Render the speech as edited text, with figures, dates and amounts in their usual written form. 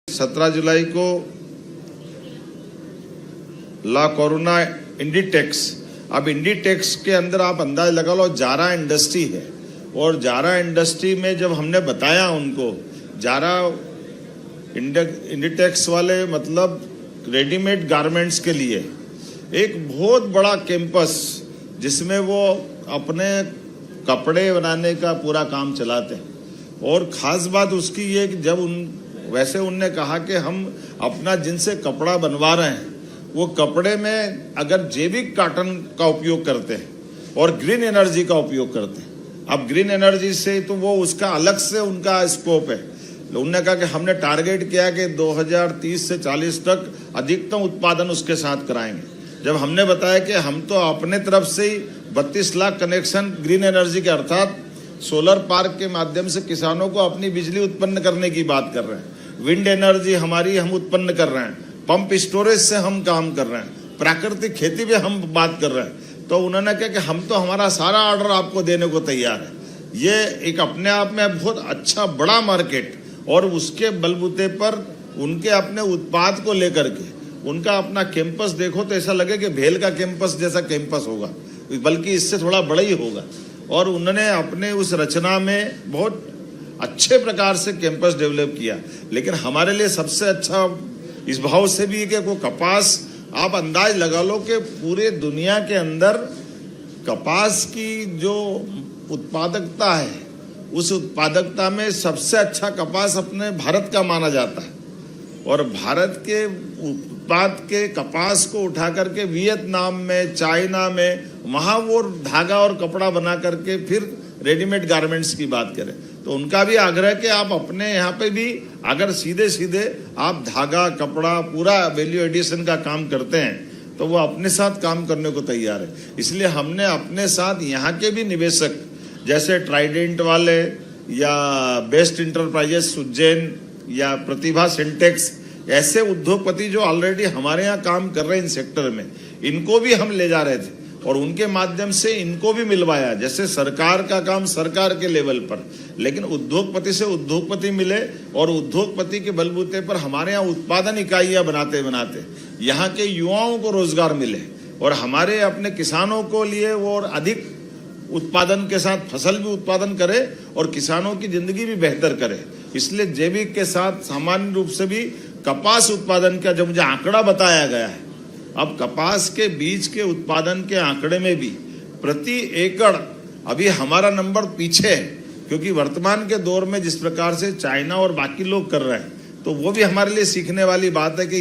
17 जुलाई को ला कोरोना इंडीटेक्स, अब इंडीटेक्स के अंदर आप अंदाज लगा लो जारा इंडस्ट्री है, और जारा इंडस्ट्री में जब हमने बताया उनको, जारा इंडीटेक्स वाले मतलब रेडीमेड गारमेंट्स के लिए एक बहुत बड़ा कैंपस जिसमें वो अपने कपड़े बनाने का पूरा काम चलाते हैं। और ख़ास बात उसकी ये कि जब वैसे उनने कहा कि हम अपना जिनसे कपड़ा बनवा रहे हैं वो कपड़े में अगर जैविक कॉटन का उपयोग करते हैं और ग्रीन एनर्जी का उपयोग करते हैं। अब ग्रीन एनर्जी से तो वो उसका अलग से उनका स्कोप है। उन्होंने कहा कि हमने टारगेट किया कि 2030 से 40 तक अधिकतम उत्पादन उसके साथ कराएंगे। जब हमने बताया कि हम तो अपने तरफ से ही 32 लाख कनेक्शन ग्रीन एनर्जी के अर्थात सोलर पार्क के माध्यम से किसानों को अपनी बिजली उत्पन्न करने की बात कर रहे हैं, विंड एनर्जी हमारी हम उत्पन्न कर रहे हैं, पंप स्टोरेज से हम काम कर रहे हैं, प्राकृतिक खेती पे हम बात कर रहे हैं। तो उन्होंने कहा कि हम तो हमारा सारा ऑर्डर आपको देने को तैयार है। ये एक अपने आप में बहुत अच्छा बड़ा मार्केट, और उसके बलबूते पर उनके अपने उत्पाद को लेकर के उनका अपना कैंपस देखो तो ऐसा लगे कि भेल का कैंपस जैसा कैंपस होगा, बल्कि इससे थोड़ा बड़ा ही होगा। और उन्होंने अपने उस रचना में बहुत अच्छे प्रकार से कैंपस डेवलप किया। लेकिन हमारे लिए सबसे अच्छा इस भाव से भी कि वो कपास, आप अंदाज लगा लो कि पूरे दुनिया के अंदर कपास की जो उत्पादकता है उस उत्पादकता में सबसे अच्छा कपास अपने भारत का माना जाता है। और भारत के उत्पाद के कपास को उठा करके वियतनाम में, चाइना में, वहाँ वो धागा और कपड़ा बना करके फिर रेडीमेड गारमेंट्स की बात करें तो उनका भी आग्रह कि आप अपने यहाँ पे भी अगर सीधे सीधे आप धागा, कपड़ा, पूरा वैल्यू एडिशन का काम करते हैं तो वो अपने साथ काम करने को तैयार है। इसलिए हमने अपने साथ यहाँ के भी निवेशक जैसे ट्राइडेंट वाले या बेस्ट इंटरप्राइजेस उज्जैन या प्रतिभा सिंटेक्स, ऐसे उद्योगपति जो ऑलरेडी हमारे यहाँ काम कर रहे हैं इन सेक्टर में, इनको भी हम ले जा रहे थे और उनके माध्यम से इनको भी मिलवाया। जैसे सरकार का काम सरकार के लेवल पर, लेकिन उद्योगपति से उद्योगपति मिले और उद्योगपति के बलबूते पर हमारे यहाँ उत्पादन इकाइयाँ बनाते बनाते यहाँ के युवाओं को रोजगार मिले और हमारे अपने किसानों को लिए वो और अधिक उत्पादन के साथ फसल भी उत्पादन करे और किसानों की जिंदगी भी बेहतर करे। इसलिए जैविक के साथ सामान्य रूप से भी कपास उत्पादन का जो मुझे आंकड़ा बताया गया है, अब कपास के बीज के उत्पादन के आंकड़े में भी प्रति एकड़ अभी हमारा नंबर पीछे है, क्योंकि वर्तमान के दौर में जिस प्रकार से चाइना और बाकी लोग कर रहे हैं तो वो भी हमारे लिए सीखने वाली बात है कि